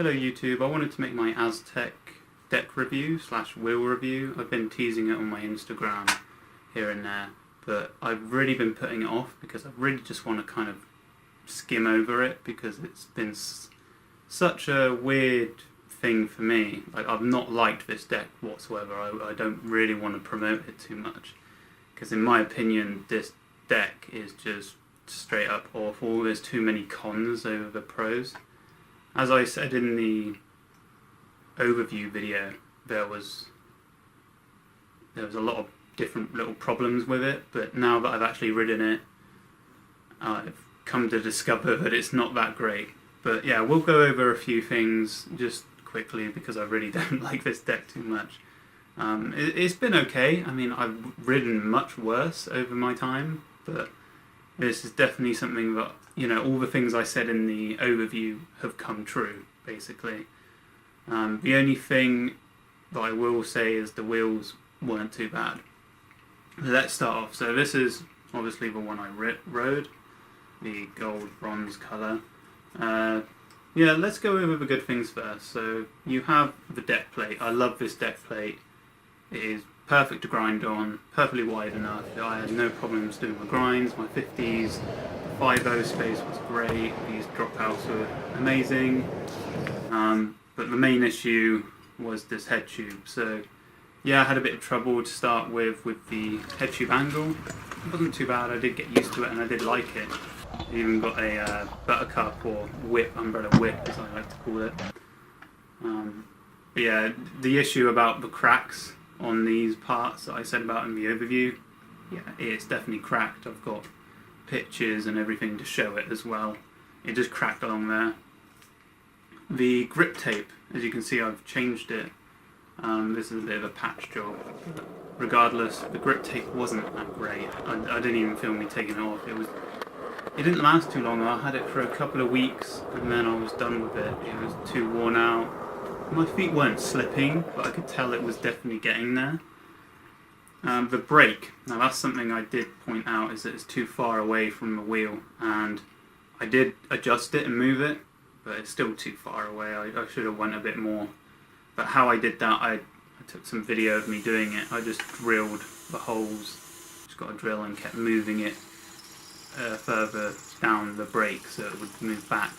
Hello YouTube, I wanted to make my Aztek deck review / wheel review. I've been teasing it on my Instagram here and there, but I've really been putting it off because I really just want to kind of skim over it because it's been such a weird thing for me. Like, I've not liked this deck whatsoever. I don't really want to promote it too much because in my opinion this deck is just straight up awful. There's too many cons over the pros. As I said in the overview video, there was a lot of different little problems with it, but now that I've actually ridden it, I've come to discover that it's not that great. But yeah, we'll go over a few things just quickly because I really don't like this deck too much. It's been okay. I mean, I've ridden much worse over my time, but this is definitely something that, you know, all the things I said in the overview have come true, basically. The only thing that I will say is the wheels weren't too bad. Let's start off. So this is obviously the one I rode, the gold bronze colour. Yeah, let's go over the good things first. So you have the deck plate. I love this deck plate. It is perfect to grind on, perfectly wide enough. I had no problems doing my grinds, my 50s. The 5.0 space was great. These dropouts were amazing. But the main issue was this head tube. So yeah, I had a bit of trouble to start with the head tube angle. It wasn't too bad. I did get used to it and I did like it. I even got a buttercup or whip, umbrella whip as I like to call it. But yeah, the issue about the cracks on these parts that I said about in the overview, yeah, it's definitely cracked. I've got pictures and everything to show it as well. It just cracked along there. The grip tape, as you can see, I've changed it. This is a bit of a patch job. Regardless, the grip tape wasn't that great. I didn't even feel me taking it off. It didn't last too long. I had it for a couple of weeks and then I was done with it. It was too worn out. My feet weren't slipping, but I could tell it was definitely getting there. The brake, now that's something I did point out, is that it's too far away from the wheel, and I did adjust it and move it, but it's still too far away. I should have went a bit more. But how I did that, I took some video of me doing it. I just drilled the holes, just got a drill and kept moving it further down the brake so it would move back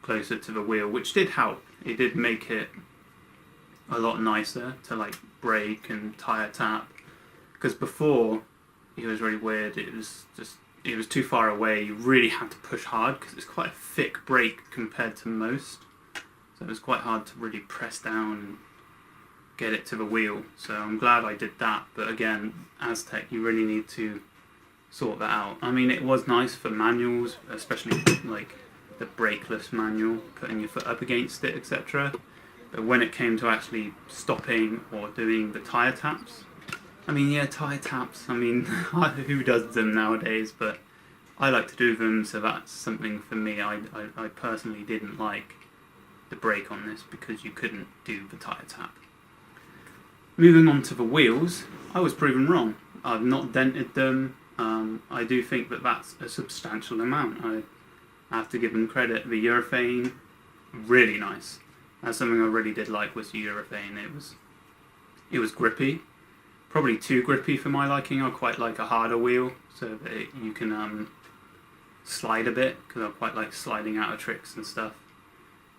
closer to the wheel, which did help. It did make it a lot nicer to like brake and tyre tap, because before it was really weird. It was too far away. You really had to push hard because it's quite a thick brake compared to most, so it was quite hard to really press down and get it to the wheel. So I'm glad I did that, but again, Aztek, you really need to sort that out. I mean, it was nice for manuals, especially like the brakeless manual, putting your foot up against it, etc. But when it came to actually stopping or doing the tyre taps, I mean, yeah, tyre taps, I mean, who does them nowadays? But I like to do them, so that's something for me. I personally didn't like the brake on this because you couldn't do the tyre tap. Moving on to the wheels, I was proven wrong. I've not dented them. I do think that that's a substantial amount. I have to give them credit. The urethane, really nice. That's something I really did like, was the urethane. It was grippy, probably too grippy for my liking. I quite like a harder wheel so that you can slide a bit, because I quite like sliding out of tricks and stuff.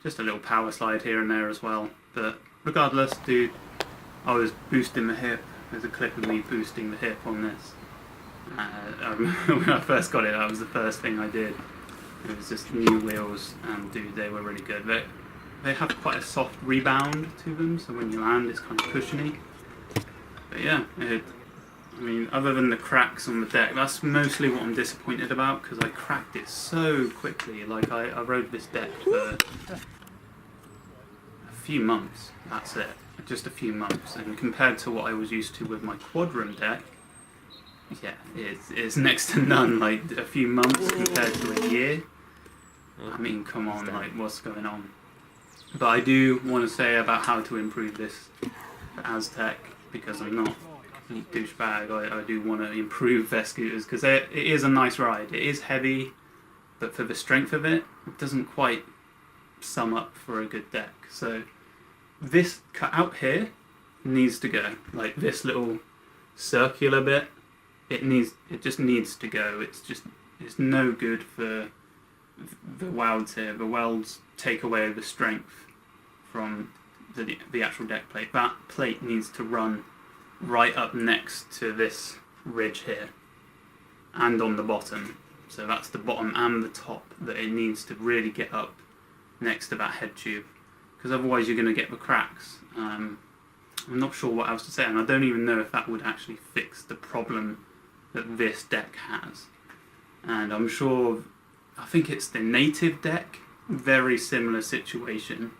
Just a little power slide here and there as well. But regardless, dude, I was boosting the hip. There's a clip of me boosting the hip on this. When I first got it, that was the first thing I did. It was just new wheels, and dude, they were really good. They have quite a soft rebound to them, so when you land it's kind of cushiony. But yeah, I mean, other than the cracks on the deck, that's mostly what I'm disappointed about, because I cracked it so quickly. Like, I rode this deck for a few months, that's it. Just a few months, and compared to what I was used to with my quadrum deck, yeah, it's next to none. Like, a few months compared to a year. I mean, come on, like, what's going on? But I do want to say about how to improve this for Aztek, because I'm not a complete douchebag. I do want to improve their scooters, because it is a nice ride. It is heavy, but for the strength of it, it doesn't quite sum up for a good deck. So this cutout here needs to go. Like this little circular bit, it just needs to go. It's no good for the welds here. The welds take away the strength from the actual deck plate. That plate needs to run right up next to this ridge here and on the bottom. So that's the bottom and the top that it needs to really get up next to that head tube, because otherwise you're going to get the cracks. I'm not sure what else to say, and I don't even know if that would actually fix the problem that this deck has. And I'm sure, I think it's the native deck, very similar situation.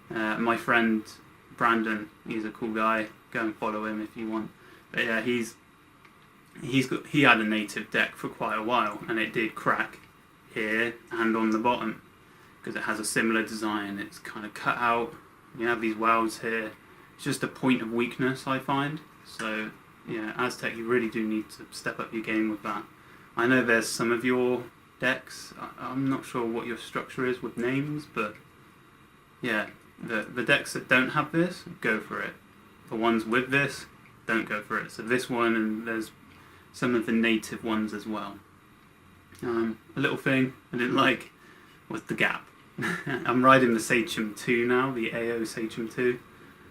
My friend Brandon, he's a cool guy, go and follow him if you want. But yeah, he had a native deck for quite a while, and it did crack here and on the bottom because it has a similar design. It's kind of cut out. You have these welds here. It's just a point of weakness, I find. So yeah, Aztek, you really do need to step up your game with that. I know there's some of your decks, I'm not sure what your structure is with names, but yeah, the decks that don't have this, go for it. The ones with this, don't go for it. So this one, and there's some of the native ones as well. A little thing I didn't like was the gap. I'm riding the Sachem 2 now, the AO Sachem 2.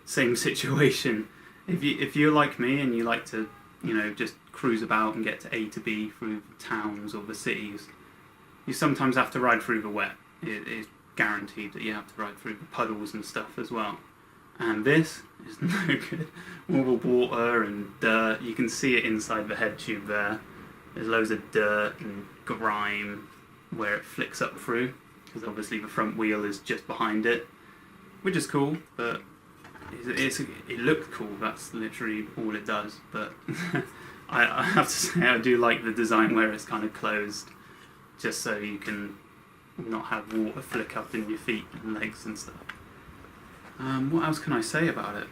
Same situation. If you're like me and you like to, just cruise about and get to A to B through the towns or the cities, you sometimes have to ride through the wet. It is guaranteed that you have to ride through the puddles and stuff as well. And this is no good. All the water and dirt, you can see it inside the head tube there. There's loads of dirt and grime where it flicks up through, because obviously the front wheel is just behind it, which is cool, but it looked cool, that's literally all it does. But I have to say I do like the design where it's kind of closed, just so you can not have water flick up in your feet and legs and stuff. What else can I say about it?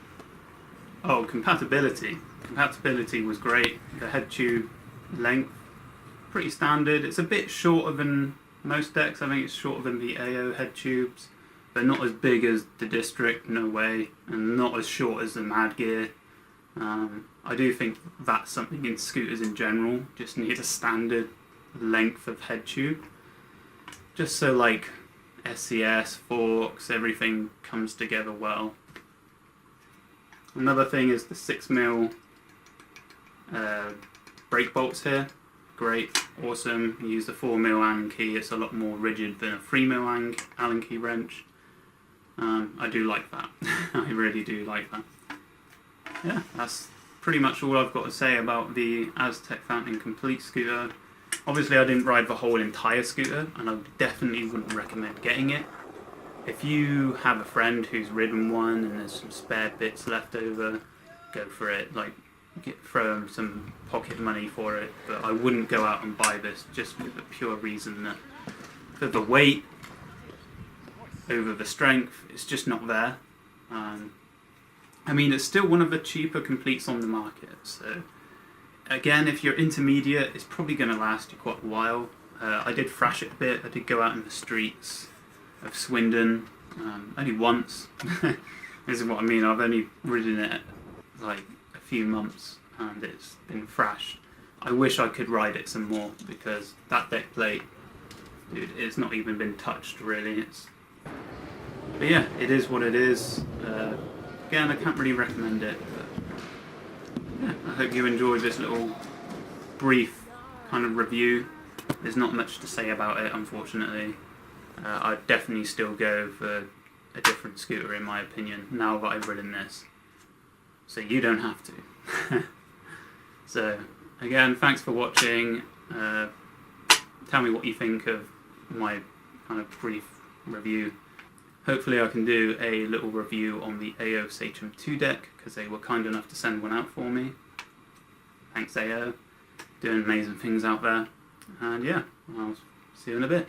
Oh, compatibility. Compatibility was great. The head tube length, pretty standard. It's a bit shorter than most decks. I think it's shorter than the AO head tubes, but not as big as the District, no way, and not as short as the Mad Gear. I do think that's something in scooters in general, just need a standard length of head tube, just so like SCS, forks, everything comes together well. Another thing is the 6mm brake bolts here. Great, awesome. You use the 4mm Allen key, it's a lot more rigid than a 3mm Allen key wrench. I do like that. I really do like that. Yeah, that's pretty much all I've got to say about the Aztek Fountain Complete scooter. Obviously I didn't ride the whole entire scooter, and I definitely wouldn't recommend getting it. If you have a friend who's ridden one and there's some spare bits left over, go for it. Like, throw them some pocket money for it, but I wouldn't go out and buy this just for the pure reason that for the weight over the strength, it's just not there. I mean, it's still one of the cheaper completes on the market, so again, if you're intermediate, it's probably going to last you quite a while. I did thrash it a bit. I did go out in the streets of Swindon only once. This is what I mean, I've only ridden it like a few months and it's been thrashed. I wish I could ride it some more, because that deck plate, dude, it's not even been touched really. But yeah, it is what it is. Again, I can't really recommend it, but yeah, I hope you enjoyed this little brief kind of review. There's not much to say about it, unfortunately. I'd definitely still go for a different scooter in my opinion, now that I've ridden this. So you don't have to. So, again, thanks for watching. Tell me what you think of my kind of brief review. Hopefully I can do a little review on the AO Sachem 2 deck, because they were kind enough to send one out for me. Thanks AO, doing amazing things out there. And yeah, I'll see you in a bit.